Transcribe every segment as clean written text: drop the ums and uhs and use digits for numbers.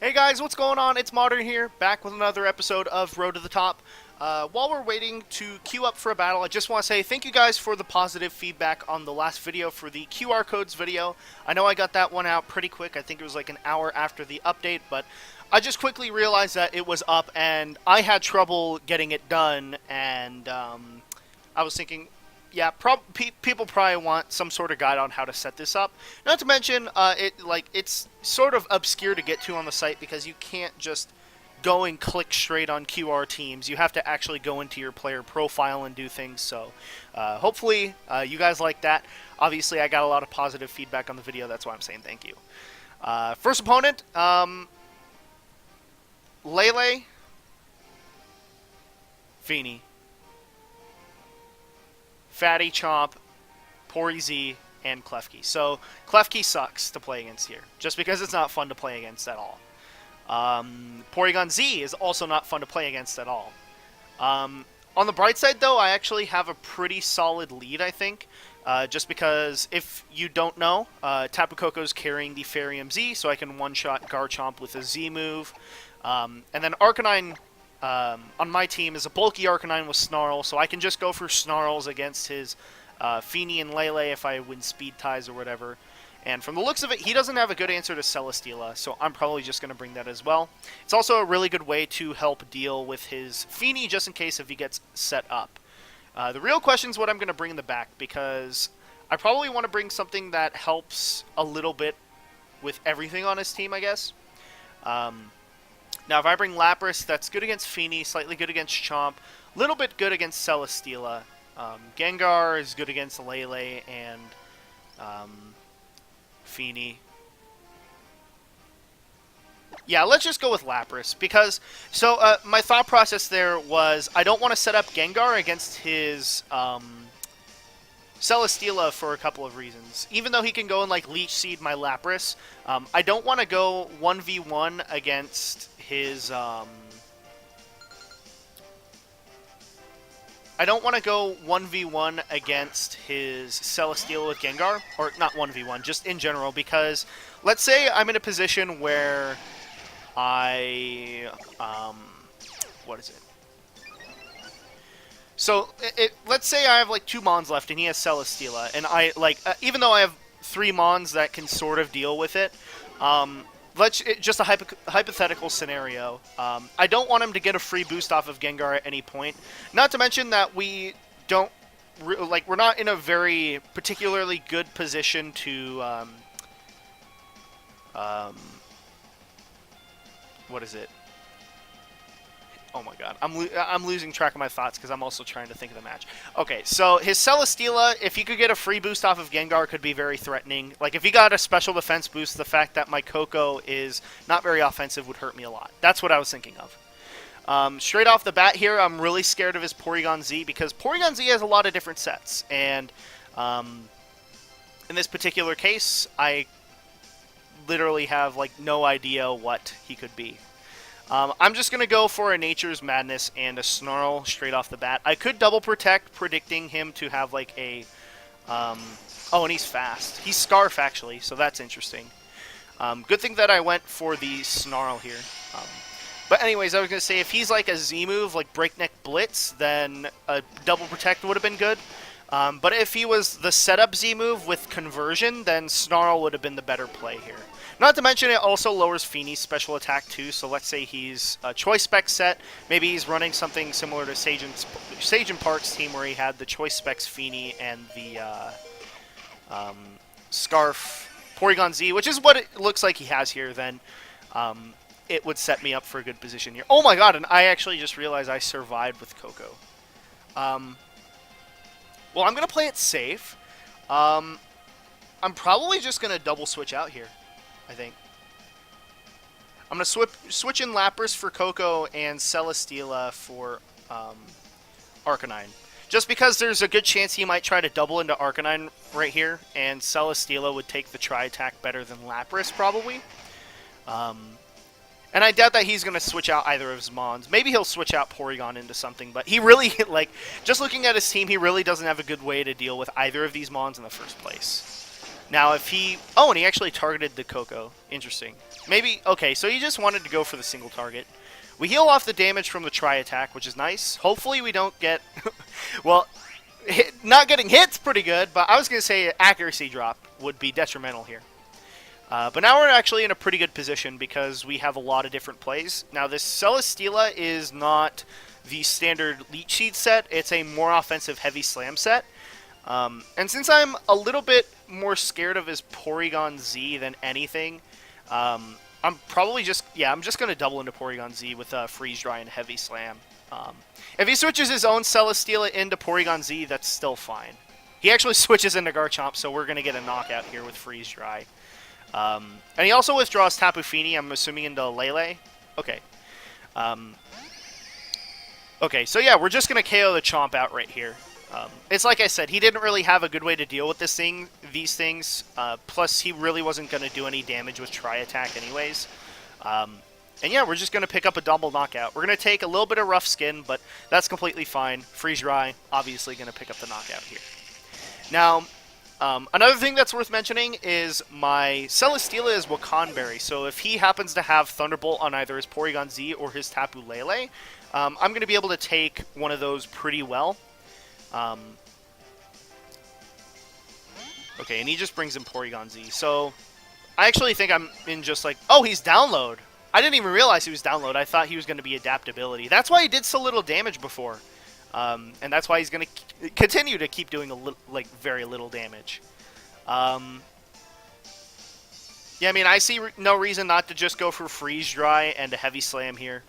Hey guys, what's going on? It's Modern here, back with another episode of Road to the Top. While we're waiting to queue up for a battle, I just want to say thank you guys for the positive feedback on the last video for the QR codes video. I know I got that one out pretty quick. I think it was like an hour after the update, but I just quickly realized that it was up and I had trouble getting it done, and I was thinking, yeah, people probably want some sort of guide on how to set this up. Not to mention, it's sort of obscure to get to on the site because you can't just go and click straight on QR teams. You have to actually go into your player profile and do things. So, hopefully, you guys like that. Obviously, I got a lot of positive feedback on the video. That's why I'm saying thank you. First opponent, Lele, Feeney, Fatty Chomp, Pori Z, and Klefki. So Klefki sucks to play against here, just because it's not fun to play against at all. Porygon Z is also not fun to play against at all. On the bright side, though, I actually have a pretty solid lead, I think. Just because, if you don't know, Tapu Koko's carrying the Farium Z, so I can one-shot Garchomp with a Z move. And then Arcanine on my team is a bulky Arcanine with Snarl, so I can just go for Snarls against his Feeney and Lele if I win speed ties or whatever. And from the looks of it, he doesn't have a good answer to Celesteela, so I'm probably just going to bring that as well. It's also a really good way to help deal with his Feeney just in case if he gets set up. The real question is what I'm going to bring in the back, because I probably want to bring something that helps a little bit with everything on his team, I guess. Now, if I bring Lapras, that's good against Feeney, slightly good against Chomp, a little bit good against Celesteela. Gengar is good against Lele and Feeney. Yeah, let's just go with Lapras, because, my thought process there was, I don't want to set up Gengar against his, Celesteela for a couple of reasons. Even though he can go and, like, Leech Seed my Lapras, I don't want to go 1v1 against his, I don't want to go 1v1 against his Celesteela with Gengar, or not 1v1, just in general, because let's say I'm in a position where I, what is it? So, let's say I have like 2 Mons left and he has Celesteela, and I, even though I have 3 Mons that can sort of deal with it, just a hypothetical scenario. I don't want him to get a free boost off of Gengar at any point. Not to mention that we don't, we're not in a very particularly good position to, what is it? Oh my god, I'm losing track of my thoughts because I'm also trying to think of the match. Okay, so his Celesteela, if he could get a free boost off of Gengar, could be very threatening. Like, if he got a special defense boost, the fact that my Koko is not very offensive would hurt me a lot. That's what I was thinking of. Straight off the bat here, I'm really scared of his Porygon Z, because Porygon Z has a lot of different sets, and in this particular case, I literally have, like, no idea what he could be. I'm just going to go for a Nature's Madness and a Snarl straight off the bat. I could double protect, predicting him to have like a... oh, and he's fast. He's Scarf, actually, so that's interesting. Good thing that I went for the Snarl here. But anyways, I was going to say, if he's like a Z move, like Breakneck Blitz, then a double protect would have been good. But if he was the setup Z move with Conversion, then Snarl would have been the better play here. Not to mention, it also lowers Feeney's special attack too, so let's say he's a Choice Spec set. Maybe he's running something similar to Sage and Park's team, where he had the Choice Specs Feeney and the Scarf Porygon Z, which is what it looks like he has here. Then it would set me up for a good position here. Oh my god, and I actually just realized I survived with Koko. Well, I'm going to play it safe. I'm probably just going to double switch out here, I think. I'm going to switch in Lapras for Koko and Celesteela for Arcanine. Just because there's a good chance he might try to double into Arcanine right here, and Celesteela would take the Tri-Attack better than Lapras, probably. And I doubt that he's going to switch out either of his Mons. Maybe he'll switch out Porygon into something, but he really, just looking at his team, he really doesn't have a good way to deal with either of these Mons in the first place. Now if he... Oh, and he actually targeted the Coco. Interesting. Maybe... Okay, so he just wanted to go for the single target. We heal off the damage from the tri-attack, which is nice. Hopefully we don't get... well, not getting hit's pretty good, but I was going to say accuracy drop would be detrimental here. But now we're actually in a pretty good position because we have a lot of different plays. Now this Celesteela is not the standard Leech Seed set. It's a more offensive Heavy Slam set. And since I'm a little bit more scared of his Porygon Z than anything, I'm probably just... Yeah, I'm just going to double into Porygon Z with Freeze Dry and Heavy Slam. If he switches his own Celesteela into Porygon Z, that's still fine. He actually switches into Garchomp, so we're going to get a knockout here with Freeze Dry. And he also withdraws Tapu Fini, I'm assuming, into Lele. Okay. Okay, so yeah, we're just going to KO the Chomp out right here. It's like I said, he didn't really have a good way to deal with these things. Plus, he really wasn't going to do any damage with Tri-Attack anyways. And yeah, we're just going to pick up a double knockout. We're going to take a little bit of rough skin, but that's completely fine. Freeze Dry, obviously going to pick up the knockout here. Now, another thing that's worth mentioning is my Celesteela is Wakan Berry, so if he happens to have Thunderbolt on either his Porygon Z or his Tapu Lele, I'm going to be able to take one of those pretty well. Okay, and he just brings in Porygon Z, so I actually think I'm in just like... Oh, he's Download! I didn't even realize he was Download. I thought he was going to be Adaptability. That's why he did so little damage before. And that's why he's going to continue to keep doing very little damage. Yeah, I mean, I see no reason not to just go for Freeze Dry and a Heavy Slam here.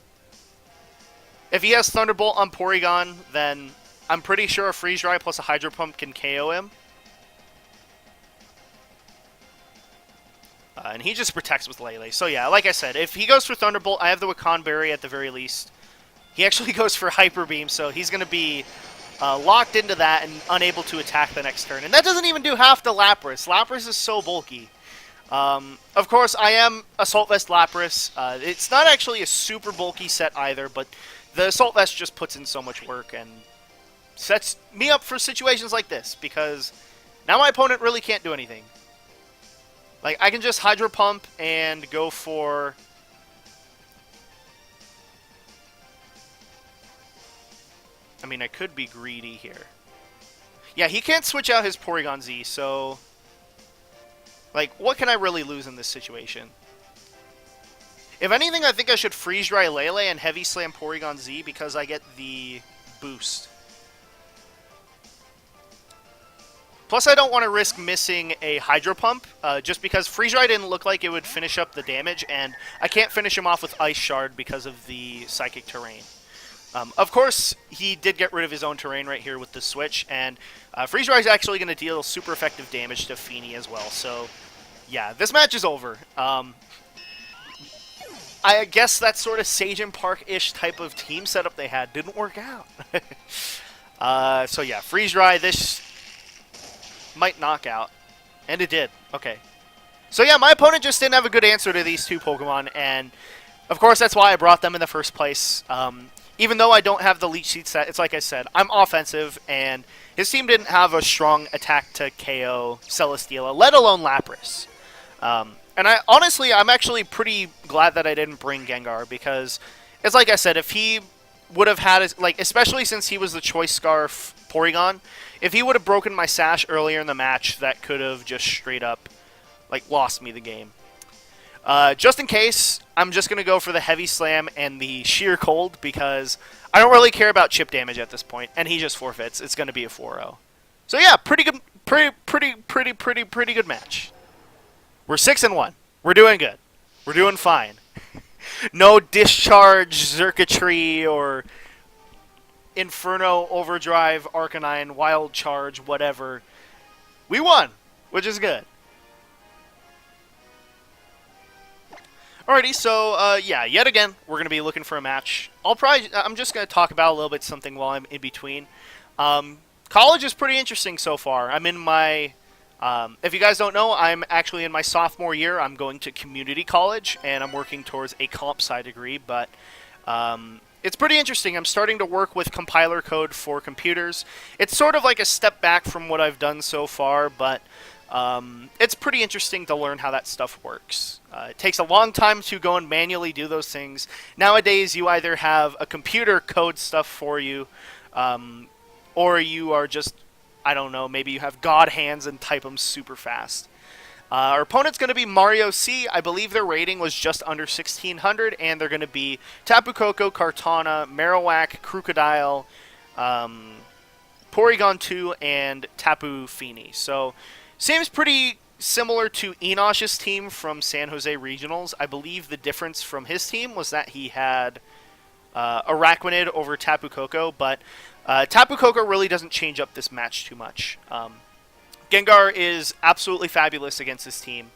If he has Thunderbolt on Porygon, then I'm pretty sure a Freeze Dry plus a Hydro Pump can KO him. And he just protects with Lele. So yeah, like I said, if he goes for Thunderbolt, I have the Wakan Berry at the very least. He actually goes for Hyper Beam, so he's going to be locked into that and unable to attack the next turn. And that doesn't even do half the Lapras. Lapras is so bulky. Of course, I am Assault Vest Lapras. It's not actually a super bulky set either, but the Assault Vest just puts in so much work and sets me up for situations like this, because now my opponent really can't do anything. Like, I can just Hydro Pump and go for... I mean, I could be greedy here. Yeah, he can't switch out his Porygon Z, so... Like, what can I really lose in this situation? If anything, I think I should Freeze Dry Lele and Heavy Slam Porygon Z because I get the boost. Plus, I don't want to risk missing a Hydro Pump, just because Freeze Dry didn't look like it would finish up the damage, and I can't finish him off with Ice Shard because of the Psychic Terrain. Of course, he did get rid of his own terrain right here with the switch, and Freeze Dry is actually going to deal super effective damage to Fini as well, so yeah, this match is over. I guess that sort of Sagen Park-ish type of team setup they had didn't work out. So yeah, Freeze Dry, this might knock out, and it did. Okay. So yeah, my opponent just didn't have a good answer to these two Pokemon, and of course that's why I brought them in the first place. Even though I don't have the Leech Seed set, it's like I said, I'm offensive, and his team didn't have a strong attack to KO Celesteela, let alone Lapras. And honestly, I'm actually pretty glad that I didn't bring Gengar, because it's like I said, if he would have had, especially since he was the Choice Scarf Porygon, if he would have broken my Sash earlier in the match, that could have just straight up, lost me the game. Just in case, I'm just going to go for the Heavy Slam and the Sheer Cold, because I don't really care about chip damage at this point, and he just forfeits. It's going to be a 4-0. So yeah, pretty good match. We're 6-1. We're doing good. We're doing fine. No Discharge, Xurkitree, or Inferno, Overdrive, Arcanine, Wild Charge, whatever. We won, which is good. Alrighty, so, yeah, yet again, we're going to be looking for a match. I'm just going to talk about a little bit something while I'm in between. College is pretty interesting so far. I'm in my, if you guys don't know, I'm actually in my sophomore year. I'm going to community college, and I'm working towards a comp sci degree, but it's pretty interesting. I'm starting to work with compiler code for computers. It's sort of like a step back from what I've done so far, but It's pretty interesting to learn how that stuff works. It takes a long time to go and manually do those things. Nowadays, you either have a computer code stuff for you, or you are just, I don't know, maybe you have god hands and type them super fast. Our opponent's going to be Mario C. I believe their rating was just under 1600, and they're going to be Tapu Koko, Kartana, Marowak, Crocodile, Porygon 2, and Tapu Fini. So, seems pretty similar to Enosh's team from San Jose Regionals. I believe the difference from his team was that he had Araquanid over Tapu Koko, but Tapu Koko really doesn't change up this match too much. Gengar is absolutely fabulous against his team.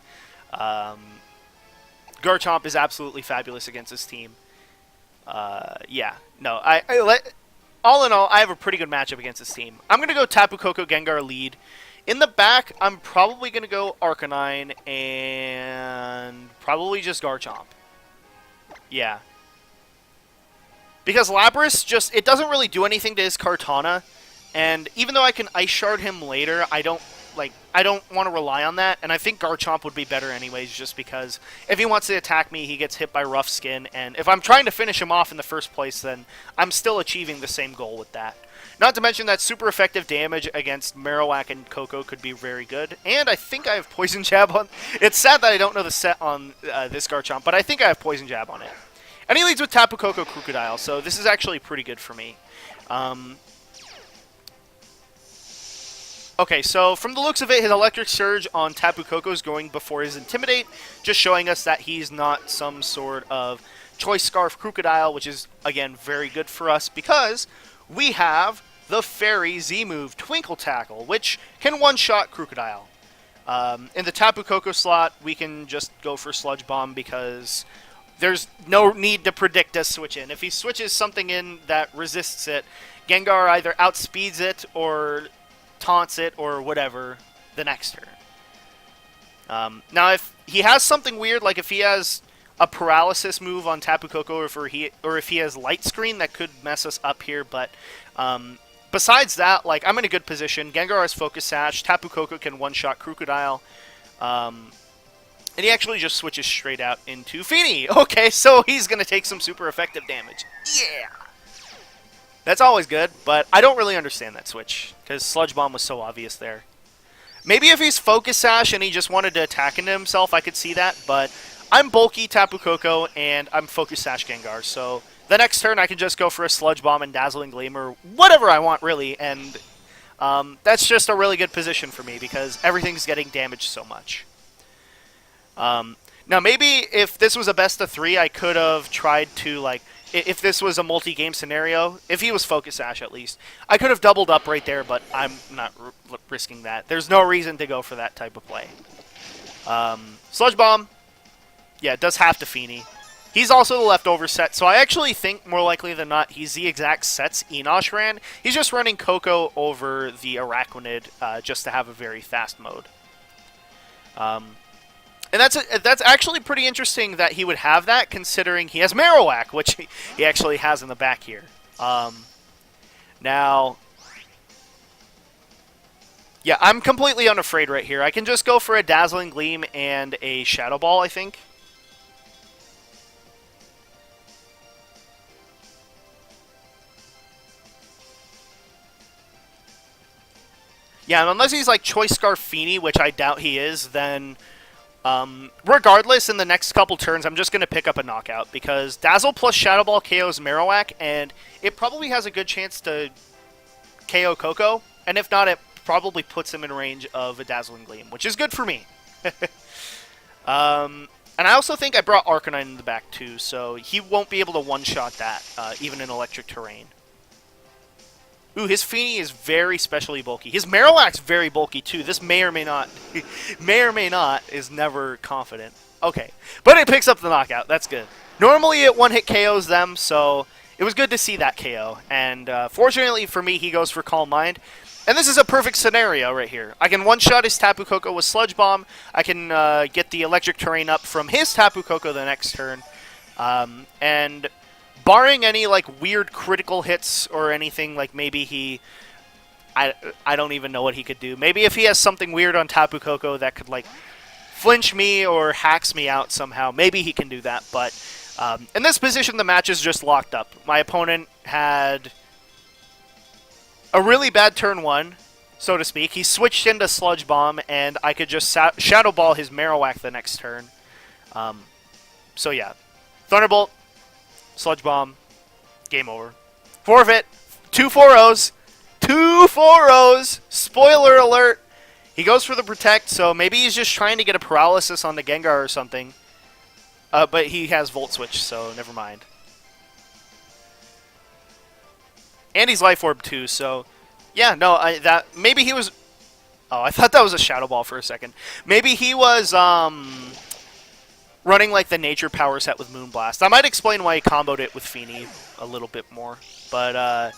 Garchomp is absolutely fabulous against his team. Yeah, no, all in all, I have a pretty good matchup against this team. I'm going to go Tapu Koko Gengar lead. In the back, I'm probably going to go Arcanine and probably just Garchomp. Yeah. Because Lapras just, it doesn't really do anything to his Kartana. And even though I can Ice Shard him later, I don't want to rely on that. And I think Garchomp would be better anyways, just because if he wants to attack me, he gets hit by Rough Skin. And if I'm trying to finish him off in the first place, then I'm still achieving the same goal with that. Not to mention that super effective damage against Marowak and Koko could be very good. And I think I have Poison Jab on... It's sad that I don't know the set on this Garchomp, but I think I have Poison Jab on it. And he leads with Tapu Koko Crocodile, so this is actually pretty good for me. Okay, so from the looks of it, his Electric Surge on Tapu Koko is going before his Intimidate, just showing us that he's not some sort of Choice Scarf Crocodile, which is, again, very good for us because we have the Fairy Z-move, Twinkle Tackle, which can one-shot Crocodile. In the Tapu Koko slot, we can just go for Sludge Bomb because there's no need to predict a switch in. If he switches something in that resists it, Gengar either outspeeds it or taunts it or whatever the next turn. Now, if he has something weird, like if he has a paralysis move on Tapu Koko, or if he has Light Screen, that could mess us up here, but besides that, like, I'm in a good position. Gengar has Focus Sash, Tapu Koko can one-shot Crocodile, and he actually just switches straight out into Fini. Okay, so he's going to take some super effective damage. Yeah! That's always good, but I don't really understand that switch, because Sludge Bomb was so obvious there. Maybe if he's Focus Sash and he just wanted to attack into himself, I could see that, but I'm bulky Tapu Koko, and I'm Focus Sash Gengar, so the next turn I can just go for a Sludge Bomb and Dazzling Gleam, or whatever I want, really, and that's just a really good position for me, because everything's getting damaged so much. Now, maybe if this was a best of 3, I could have tried to, like, if this was a multi-game scenario, if he was Focus Sash at least, I could have doubled up right there, but I'm not risking that. There's no reason to go for that type of play. Sludge Bomb, yeah, it does have to Fini. He's also the leftover set, so I actually think, more likely than not, he's the exact sets Enosh ran. He's just running Koko over the Araquanid just to have a very fast mode. And that's actually pretty interesting that he would have that, considering he has Marowak, which he actually has in the back here. Now, yeah, I'm completely unafraid right here. I can just go for a Dazzling Gleam and a Shadow Ball, I think. Yeah, and unless he's like Choice Scarf Fini, which I doubt he is, then regardless, in the next couple turns, I'm just going to pick up a knockout, because Dazzle plus Shadow Ball KOs Marowak, and it probably has a good chance to KO Koko, and if not, it probably puts him in range of a Dazzling Gleam, which is good for me. And I also think I brought Arcanine in the back too, so he won't be able to one-shot that, even in electric terrain. Ooh, his Fini is very specially bulky. His Marowak's very bulky too. This may or may not, is never confident. Okay, but it picks up the knockout. That's good. Normally it one-hit KOs them, so it was good to see that KO. And fortunately for me, he goes for Calm Mind. And this is a perfect scenario right here. I can one-shot his Tapu Koko with Sludge Bomb. I can get the electric terrain up from his Tapu Koko the next turn. And barring any like weird critical hits or anything, like maybe he, I don't even know what he could do. Maybe if he has something weird on Tapu Koko that could, like, flinch me or hacks me out somehow, maybe he can do that. But in this position, the match is just locked up. My opponent had a really bad turn 1, so to speak. He switched into Sludge Bomb, and I could just Shadow Ball his Marowak the next turn. So yeah, Thunderbolt, Sludge Bomb, game over. Forfeit, 2 4-0s, 2 4-0s, spoiler alert. He goes for the Protect, so maybe he's just trying to get a Paralysis on the Gengar or something. But he has Volt Switch, so never mind. And he's Life Orb too, so yeah, no, maybe he was. Oh, I thought that was a Shadow Ball for a second. Maybe he was running like the Nature Power set with Moonblast. I might explain why he comboed it with Feeny a little bit more, but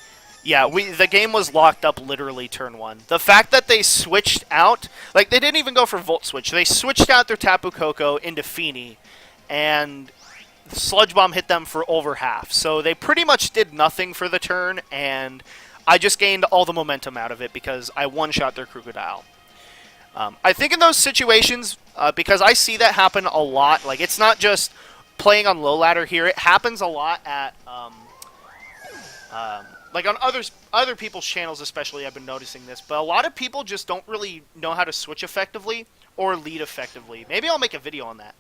yeah, the game was locked up literally turn 1. The fact that they switched out, like they didn't even go for Volt Switch. They switched out their Tapu Koko into Feeny, and Sludge Bomb hit them for over half. So they pretty much did nothing for the turn, and I just gained all the momentum out of it because I one-shot their Crocodile. I think in those situations, because I see that happen a lot, like it's not just playing on low ladder here, it happens a lot at, like on other people's channels especially, I've been noticing this, but a lot of people just don't really know how to switch effectively or lead effectively. Maybe I'll make a video on that.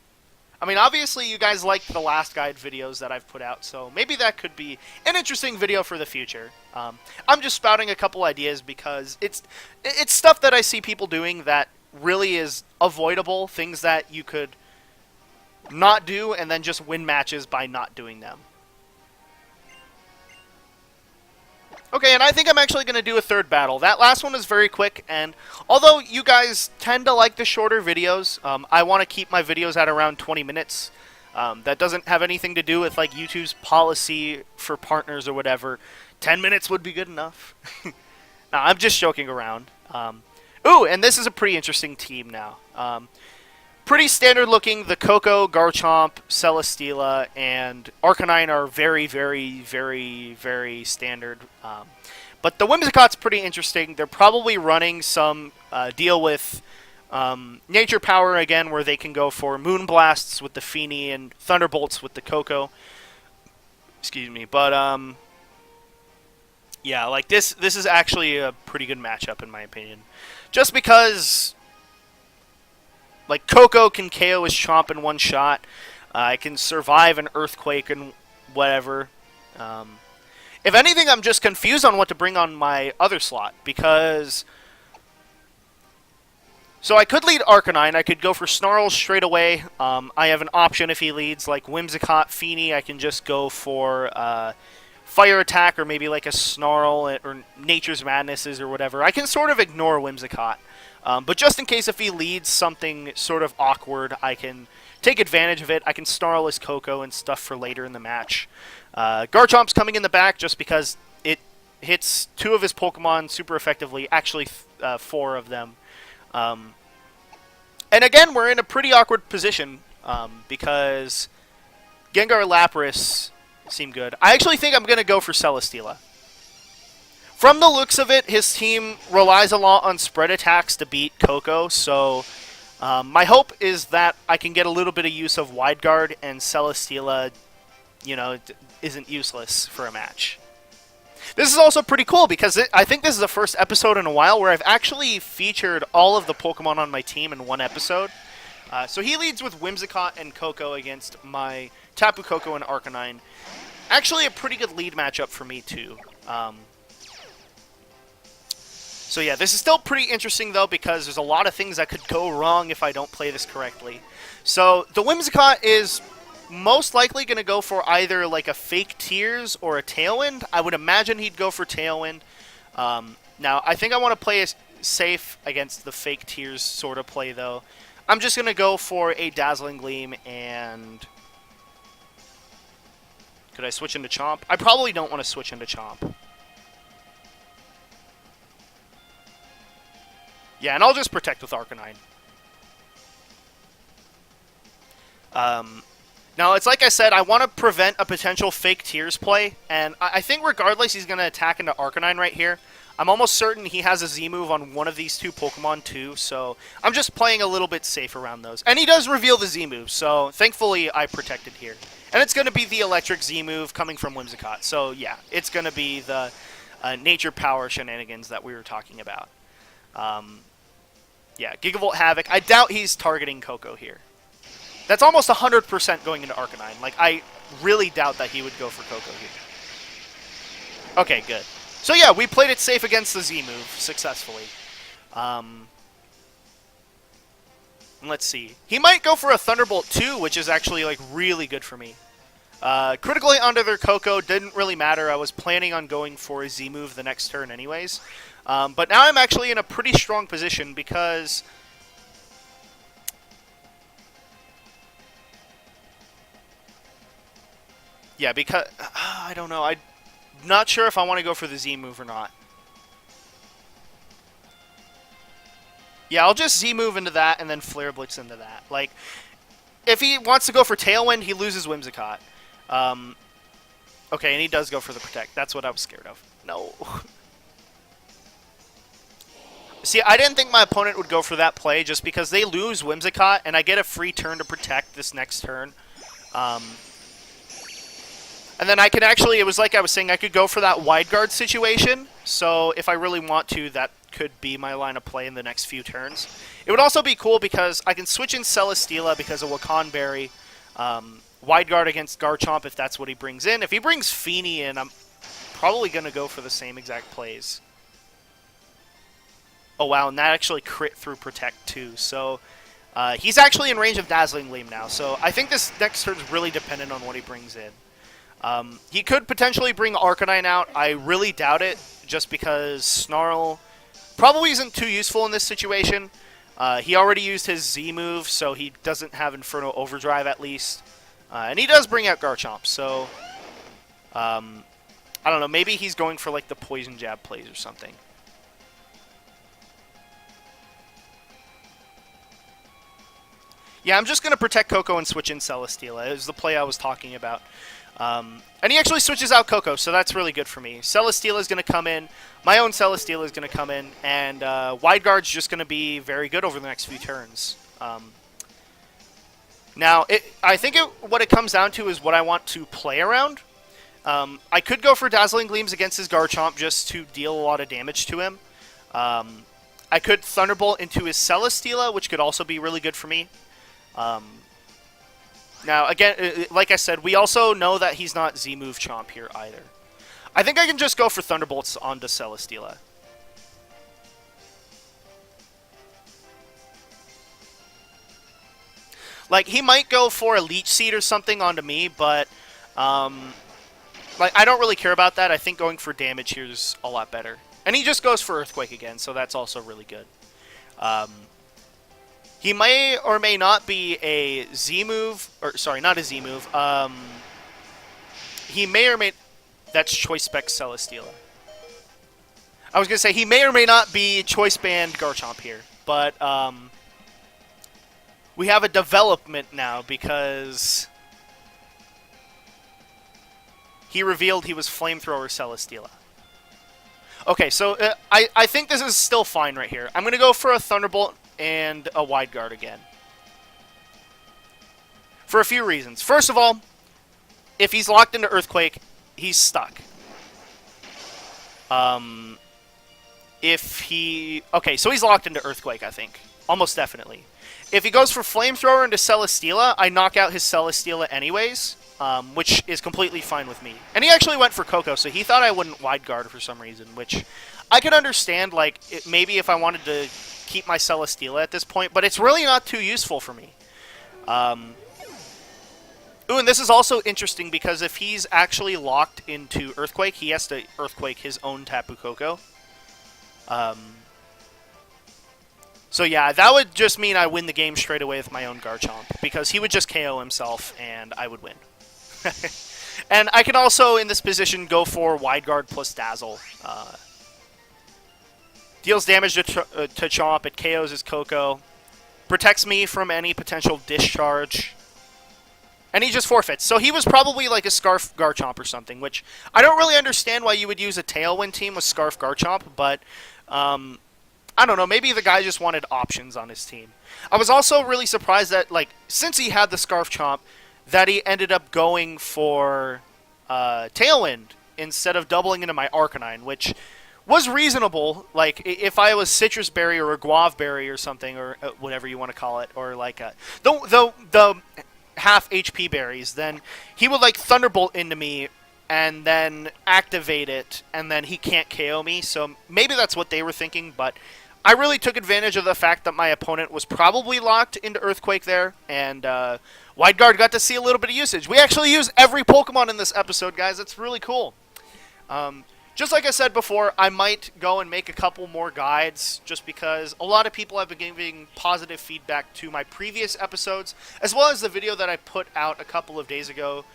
I mean, obviously you guys liked the last guide videos that I've put out, so maybe that could be an interesting video for the future. I'm just spouting a couple ideas because it's stuff that I see people doing that really is avoidable, things that you could not do and then just win matches by not doing them. Okay, and I think I'm actually going to do a third battle. That last one was very quick, and although you guys tend to like the shorter videos, I want to keep my videos at around 20 minutes. That doesn't have anything to do with like YouTube's policy for partners or whatever. 10 minutes would be good enough. No, I'm just joking around. Ooh, and this is a pretty interesting team now. Pretty standard looking. The Koko, Garchomp, Celesteela, and Arcanine are very, very, very, very standard. But the Whimsicott's pretty interesting. They're probably running some deal with Nature Power again, where they can go for Moonblasts with the Feeny and Thunderbolts with the Koko. Excuse me, but yeah, like this is actually a pretty good matchup in my opinion. Just because, like, Koko can KO his Chomp in one shot. I can survive an Earthquake and whatever. If anything, I'm just confused on what to bring on my other slot, because... So I could lead Arcanine. I could go for Snarl straight away. I have an option if he leads, like Whimsicott, Feeny. I can just go for Fire Attack, or maybe like a Snarl, or Nature's Madnesses, or whatever. I can sort of ignore Whimsicott. But just in case if he leads something sort of awkward, I can take advantage of it. I can Snarl his Koko and stuff for later in the match. Garchomp's coming in the back just because it hits 2 of his Pokemon super effectively. Actually, 4 of them. And again, we're in a pretty awkward position because Gengar, Lapras seem good. I actually think I'm going to go for Celesteela. From the looks of it, his team relies a lot on spread attacks to beat Koko, so my hope is that I can get a little bit of use of Wide Guard and Celesteela, you know, isn't useless for a match. This is also pretty cool because I think this is the first episode in a while where I've actually featured all of the Pokemon on my team in one episode. So he leads with Whimsicott and Koko against my Tapu Koko and Arcanine. Actually a pretty good lead matchup for me too. So yeah, this is still pretty interesting though because there's a lot of things that could go wrong if I don't play this correctly. So the Whimsicott is most likely going to go for either like a Fake Tears or a Tailwind. I would imagine he'd go for Tailwind. Now, I think I want to play it safe against the Fake Tears sort of play though. I'm just going to go for a Dazzling Gleam and... Could I switch into Chomp? I probably don't want to switch into Chomp. Yeah, and I'll just Protect with Arcanine. Now, it's like I said, I want to prevent a potential Fake Tears play, and I think regardless he's going to attack into Arcanine right here. I'm almost certain he has a Z-move on one of these two Pokemon too, so I'm just playing a little bit safe around those. And he does reveal the Z-move, so thankfully I protected here. And it's going to be the electric Z-move coming from Whimsicott, so yeah, it's going to be the nature power shenanigans that we were talking about. Yeah, Gigavolt Havoc. I doubt he's targeting Koko here. That's almost 100% going into Arcanine. Like, I really doubt that he would go for Koko here. Okay, good. So yeah, we played it safe against the Z-move successfully. Let's see. He might go for a Thunderbolt too, which is actually like really good for me. Critically under their Koko didn't really matter. I was planning on going for a Z-move the next turn anyways. But now I'm actually in a pretty strong position because... Yeah, because... I don't know. I'm not sure if I want to go for the Z-move or not. Yeah, I'll just Z-move into that and then Flare Blitz into that. Like, if he wants to go for Tailwind, he loses Whimsicott. Okay, and he does go for the Protect. That's what I was scared of. No. See, I didn't think my opponent would go for that play just because they lose Whimsicott, and I get a free turn to Protect this next turn. And then I can actually, it was like I was saying, I could go for that Wide Guard situation. So if I really want to, that could be my line of play in the next few turns. It would also be cool because I can switch in Celesteela because of Wakan Berry. Wide Guard against Garchomp if that's what he brings in. If he brings Feeny in, I'm probably going to go for the same exact plays. Oh wow, and that actually crit through Protect too. So he's actually in range of Dazzling Gleam now. So I think this next turn is really dependent on what he brings in. He could potentially bring Arcanine out. I really doubt it, just because Snarl probably isn't too useful in this situation. He already used his Z-move, so he doesn't have Inferno Overdrive at least. And he does bring out Garchomp, so... I don't know, maybe he's going for like the Poison Jab plays or something. Yeah, I'm just going to protect Koko and switch in Celesteela. It was the play I was talking about. And he actually switches out Koko, so that's really good for me. Celesteela is going to come in. My own Celesteela is going to come in. And Wide Guard's just going to be very good over the next few turns. Now, I think what it comes down to is what I want to play around. I could go for Dazzling Gleams against his Garchomp just to deal a lot of damage to him. I could Thunderbolt into his Celesteela, which could also be really good for me. Now, again, like I said, we also know that he's not Z-move Chomp here either. I think I can just go for Thunderbolts onto Celesteela. Like, he might go for a Leech Seed or something onto me, but, like, I don't really care about that. I think going for damage here is a lot better. And he just goes for Earthquake again, so that's also really good. He may or may not be a Z-move, or sorry, not a Z-move. He may or may... That's Choice Spec Celesteela. I was going to say, he may or may not be Choice Band Garchomp here, but we have a development now because he revealed he was Flamethrower Celesteela. Okay, so I think this is still fine right here. I'm going to go for a Thunderbolt and a Wide Guard again. For a few reasons. First of all, if he's locked into Earthquake, he's stuck. Okay, so he's locked into Earthquake, I think. Almost definitely. If he goes for Flamethrower into Celesteela, I knock out his Celesteela anyways, which is completely fine with me. And he actually went for Koko, so he thought I wouldn't Wide Guard for some reason, which I could understand, like, maybe if I wanted to keep my Celesteela at this point, but it's really not too useful for me. Ooh, and this is also interesting because if he's actually locked into Earthquake, he has to Earthquake his own Tapu Koko. So yeah, that would just mean I win the game straight away with my own Garchomp, because he would just KO himself and I would win. And I can also, in this position, go for Wide Guard plus Dazzle. Deals damage to Chomp, it KOs his Koko. Protects me from any potential discharge. And he just forfeits. So he was probably like a Scarf Garchomp or something, which I don't really understand why you would use a Tailwind team with Scarf Garchomp, but I don't know. Maybe the guy just wanted options on his team. I was also really surprised that, like, since he had the Scarf Chomp, that he ended up going for Tailwind instead of doubling into my Arcanine, which was reasonable. Like, if I was Citrus Berry or a Guave Berry or something, or whatever you want to call it, or like the half HP berries, then he would like Thunderbolt into me and then activate it, and then he can't KO me. So maybe that's what they were thinking, but I really took advantage of the fact that my opponent was probably locked into Earthquake there, and Wide Guard got to see a little bit of usage. We actually use every Pokemon in this episode, guys. It's really cool. Just like I said before, I might go and make a couple more guides just because a lot of people have been giving positive feedback to my previous episodes, as well as the video that I put out a couple of days ago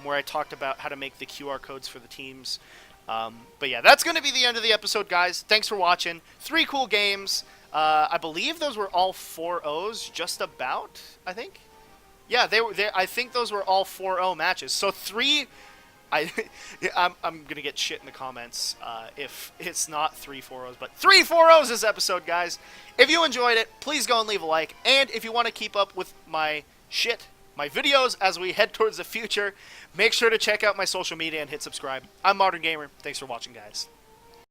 where I talked about how to make the QR codes for the teams. But yeah, that's going to be the end of the episode, guys. Thanks for watching. 3 cool games. I believe those were all 4-0s, just about, I think. Yeah, I think those were all 4-0 matches. So 3... I'm going to get shit in the comments if it's not 3 4-0s, but 3 4-0s this episode, guys. If you enjoyed it, please go and leave a like. And if you want to keep up with my videos as we head towards the future, make sure to check out my social media and hit subscribe. I'm ModernGamer. Thanks for watching, guys.